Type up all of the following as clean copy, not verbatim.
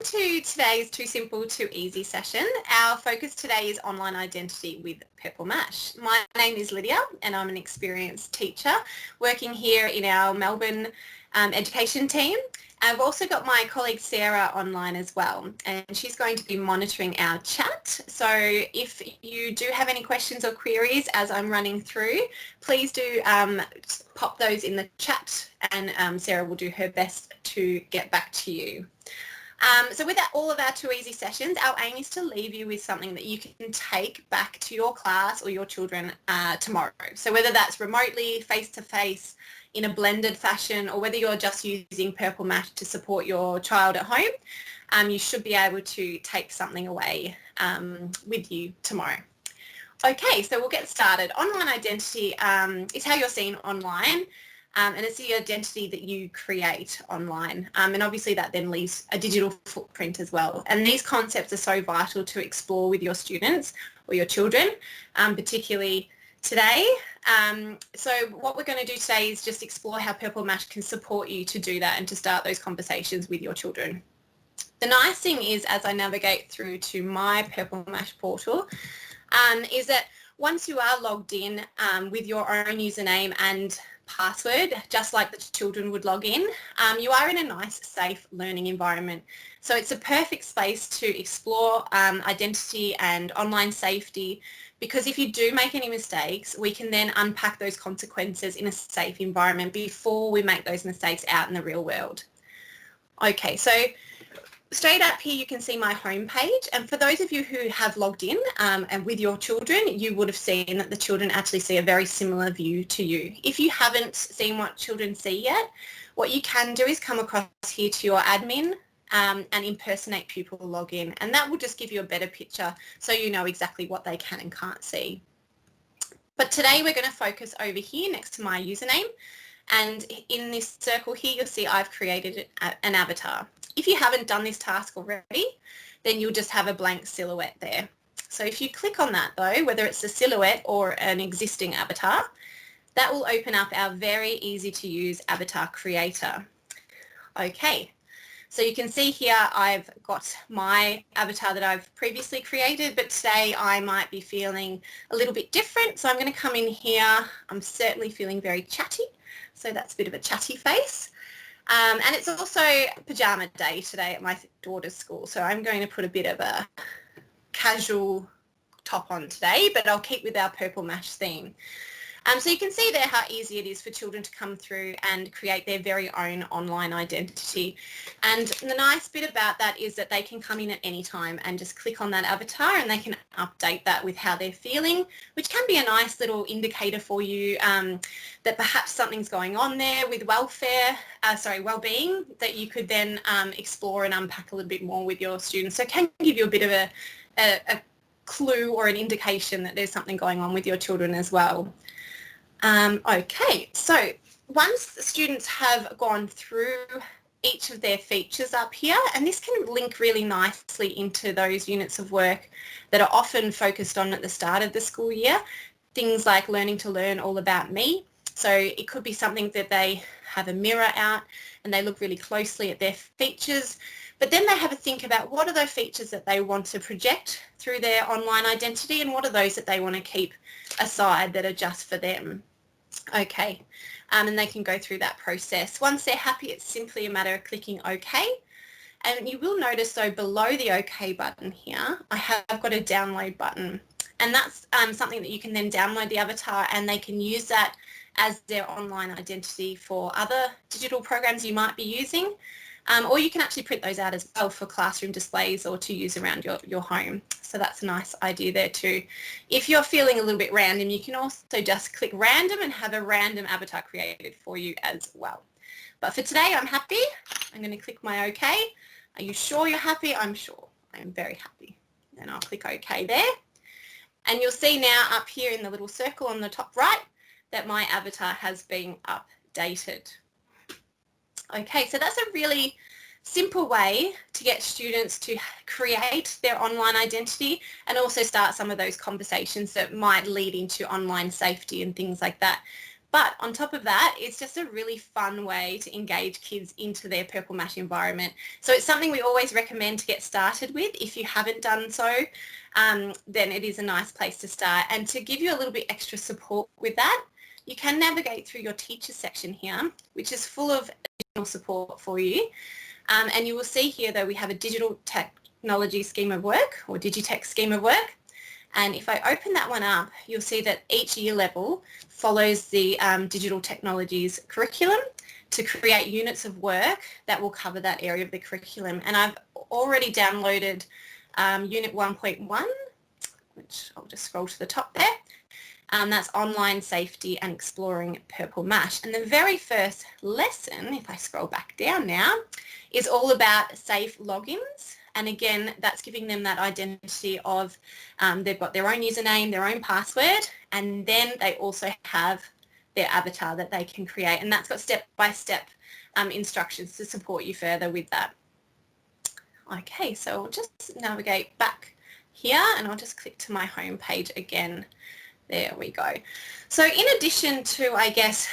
to today's Too Simple, Too Easy session. Our focus today is online identity with Purple Mash. My name is Lydia and I'm an experienced teacher working here in our Melbourne education team. I've also got my colleague Sarah online as well, and she's going to be monitoring our chat. So if you do have any questions or queries as I'm running through, please do pop those in the chat, and Sarah will do her best to get back to you. So with all of our Too Easy sessions, our aim is to leave you with something that you can take back to your class or your children tomorrow. So whether that's remotely, face-to-face, in a blended fashion, or whether you're just using Purple Mash to support your child at home, you should be able to take something away with you tomorrow. Okay, so we'll get started. Online identity is how you're seen online. And it's the identity that you create online. And obviously that then leaves a digital footprint as well. And these concepts are so vital to explore with your students or your children, particularly today. So what we're going to do today is just explore how Purple Mash can support you to do that and to start those conversations with your children. The nice thing is, as I navigate through to my Purple Mash portal, is that once you are logged in with your own username and password, just like the children would log in, you are in a nice, safe learning environment. So it's a perfect space to explore identity and online safety, because if you do make any mistakes, we can then unpack those consequences in a safe environment before we make those mistakes out in the real world. Okay, so straight up here you can see my homepage, and for those of you who have logged in and with your children, you would have seen that the children actually see a very similar view to you. If you haven't seen what children see yet, what you can do is come across here to your admin and impersonate pupil login, and that will just give you a better picture so you know exactly what they can and can't see. But today we're going to focus over here next to my username, and in this circle here you'll see I've created an avatar. If you haven't done this task already, then you'll just have a blank silhouette there. So if you click on that though, whether it's a silhouette or an existing avatar, that will open up our very easy to use avatar creator. Okay, so you can see here I've got my avatar that I've previously created, but today I might be feeling a little bit different. So I'm going to come in here. I'm certainly feeling very chatty, so that's a bit of a chatty face. And it's also pajama day today at my daughter's school, so I'm going to put a bit of a casual top on today, but I'll keep with our Purple Mash theme. So you can see there how easy it is for children to come through and create their very own online identity. And the nice bit about that is that they can come in at any time and just click on that avatar, and they can update that with how they're feeling, which can be a nice little indicator for you that perhaps something's going on there with well-being, that you could then explore and unpack a little bit more with your students. So it can give you a bit of a clue or an indication that there's something going on with your children as well. Okay, so once the students have gone through each of their features up here, and this can link really nicely into those units of work that are often focused on at the start of the school year, things like learning to learn all about me. So it could be something that they have a mirror out and they look really closely at their features, but then they have a think about what are the features that they want to project through their online identity, and what are those that they want to keep aside that are just for them. Okay, and they can go through that process. Once they're happy, it's simply a matter of clicking OK. And you will notice though below the OK button here, I have got a download button, and that's something that you can then download the avatar, and they can use that as their online identity for other digital programs you might be using. Or you can actually print those out as well for classroom displays or to use around your home. So that's a nice idea there too. If you're feeling a little bit random, you can also just click random and have a random avatar created for you as well. But for today, I'm happy. I'm going to click my OK. Are you sure you're happy? I'm sure. I am very happy. And I'll click OK there. And you'll see now up here in the little circle on the top right that my avatar has been updated. Okay, so that's a really simple way to get students to create their online identity and also start some of those conversations that might lead into online safety and things like that But on top of that, it's just a really fun way to engage kids into their Purple Mash environment. So it's something we always recommend to get started with. If you haven't done so, then it is a nice place to start. And to give you a little bit extra support with that, you can navigate through your teacher section here, which is full of additional support for you. And you will see here that we have a digital technology scheme of work, or Digitech scheme of work. And if I open that one up, you'll see that each year level follows the digital technologies curriculum to create units of work that will cover that area of the curriculum. And I've already downloaded Unit 1.1, which I'll just scroll to the top there. That's online safety and exploring Purple Mash. And the very first lesson, if I scroll back down now, is all about safe logins. And again, that's giving them that identity of they've got their own username, their own password, and then they also have their avatar that they can create. And that's got step-by-step instructions to support you further with that. Okay, so I'll just navigate back here and I'll just click to my home page again. There we go. So in addition to, I guess,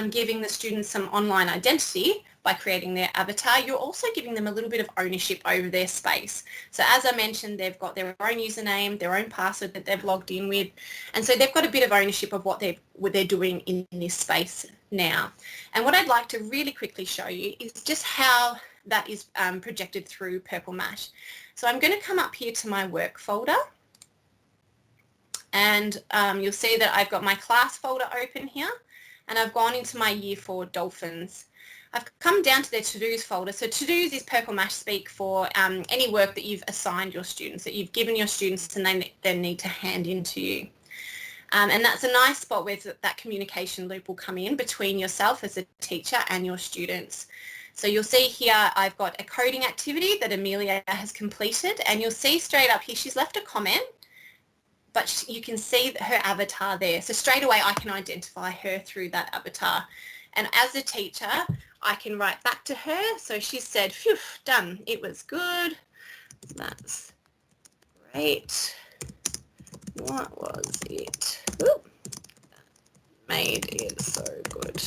giving the students some online identity by creating their avatar, you're also giving them a little bit of ownership over their space. So as I mentioned, they've got their own username, their own password that they've logged in with, and so they've got a bit of ownership of what they're doing in this space now. And what I'd like to really quickly show you is just how that is projected through Purple Mash. So I'm going to come up here to my work folder, and you'll see that I've got my class folder open here, and I've gone into my Year 4 Dolphins. I've come down to their to-dos folder. So to-dos is Purple Mash speak for any work that you've assigned your students, that you've given your students and they then need to hand in to you. And that's a nice spot where that communication loop will come in between yourself as a teacher and your students. So you'll see here I've got a coding activity that Amelia has completed, and you'll see straight up here she's left a comment, but you can see her avatar there. So straight away I can identify her through that avatar. And as a teacher, I can write back to her. So she said, phew, done. It was good. That's great. What was it? Ooh, that made it so good.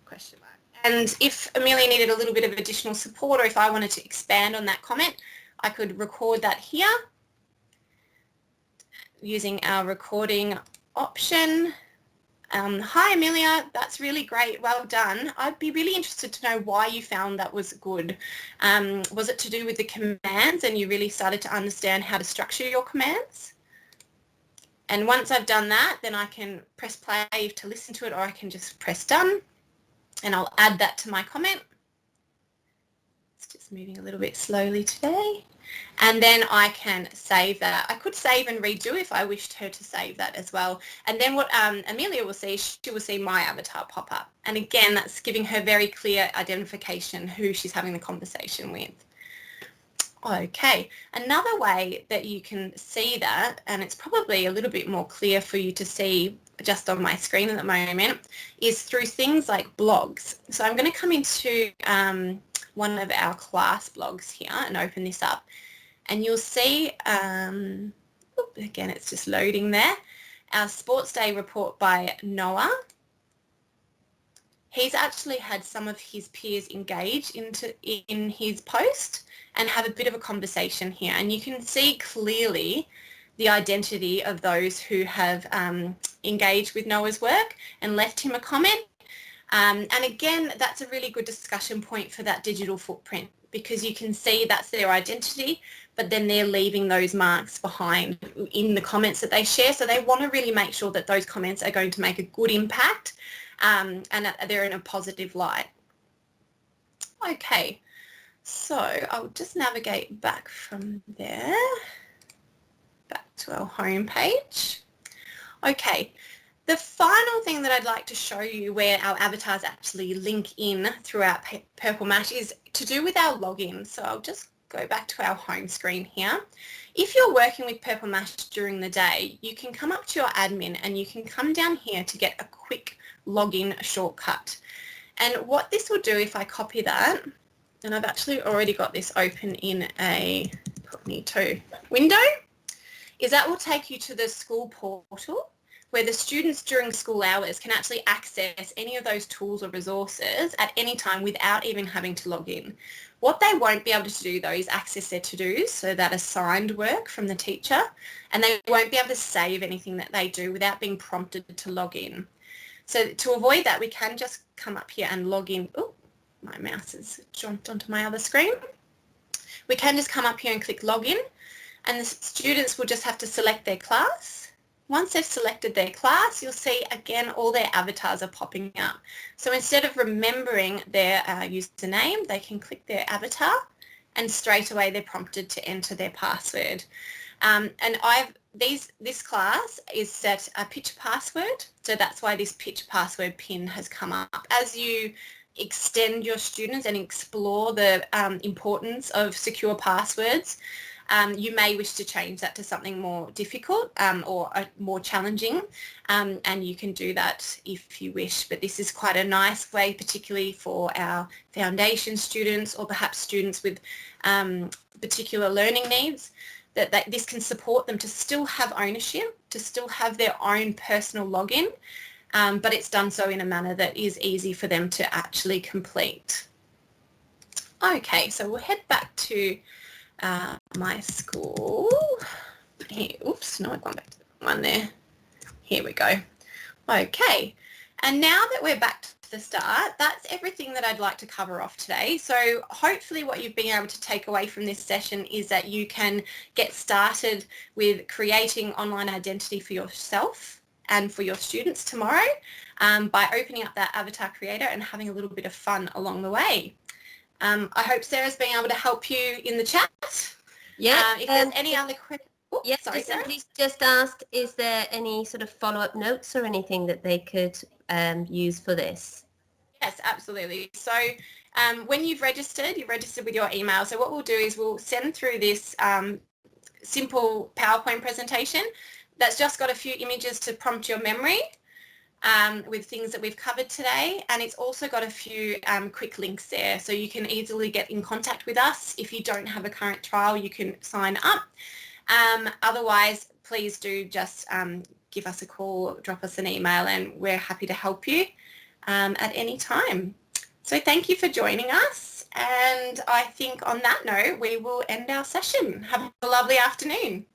Question mark. And if Amelia needed a little bit of additional support, or if I wanted to expand on that comment, I could record that here using our recording option. Hi Amelia, that's really great, well done. I'd be really interested to know why you found that was good. Was it to do with the commands and you really started to understand how to structure your commands? And once I've done that, then I can press play to listen to it, or I can just press done, and I'll add that to my comment. It's just moving a little bit slowly today. And then I can save that. I could save and redo if I wished her to save that as well. And then what Amelia will see, she will see my avatar pop up. And again, that's giving her very clear identification who she's having the conversation with. Okay, another way that you can see that, and it's probably a little bit more clear for you to see just on my screen at the moment, is through things like blogs. So I'm going to come into one of our class blogs here and open this up, and you'll see, again it's just loading there, our Sports Day report by Noah. He's actually had some of his peers engage in his post and have a bit of a conversation here, and you can see clearly the identity of those who have engaged with Noah's work and left him a comment. And again, that's a really good discussion point for that digital footprint, because you can see that's their identity, but then they're leaving those marks behind in the comments that they share. So they want to really make sure that those comments are going to make a good impact and that they're in a positive light. Okay, so I'll just navigate back from there, back to our home page. Okay. The final thing that I'd like to show you where our avatars actually link in throughout Purple Mash is to do with our login. So I'll just go back to our home screen here. If you're working with Purple Mash during the day, you can come up to your admin and you can come down here to get a quick login shortcut. And what this will do, if I copy that, and I've actually already got this open in a window, is that will take you to the school portal, where the students during school hours can actually access any of those tools or resources at any time without even having to log in. What they won't be able to do though is access their to-dos, so that assigned work from the teacher, and they won't be able to save anything that they do without being prompted to log in. So to avoid that, we can just come up here and log in. Oh, my mouse has jumped onto my other screen. We can just come up here and click login, and the students will just have to select their class. Once they've selected their class, you'll see again all their avatars are popping up. So instead of remembering their username, they can click their avatar and straight away they're prompted to enter their password. And this class is set a pitch password, so that's why this pitch password pin has come up. As you extend your students and explore the importance of secure passwords, you may wish to change that to something more difficult or more challenging, and you can do that if you wish. But this is quite a nice way, particularly for our foundation students or perhaps students with particular learning needs, that this can support them to still have ownership, to still have their own personal login, but it's done so in a manner that is easy for them to actually complete. Okay, so we'll head back to my school. Here, oops, no, I've gone back to the one there. Here we go. Okay, and now that we're back to the start, that's everything that I'd like to cover off today. So hopefully what you've been able to take away from this session is that you can get started with creating online identity for yourself and for your students tomorrow by opening up that avatar creator and having a little bit of fun along the way. I hope Sarah's been able to help you in the chat. Yeah. If there's any other questions. Yes, somebody just asked, is there any sort of follow-up notes or anything that they could use for this? Yes, absolutely. So when you've registered with your email. So what we'll do is we'll send through this simple PowerPoint presentation that's just got a few images to prompt your memory with things that we've covered today, and it's also got a few quick links there, so you can easily get in contact with us. If you don't have a current trial, you can sign up. Otherwise, please do just give us a call, drop us an email, and we're happy to help you at any time. So thank you for joining us, and I think on that note we will end our session. Have a lovely afternoon.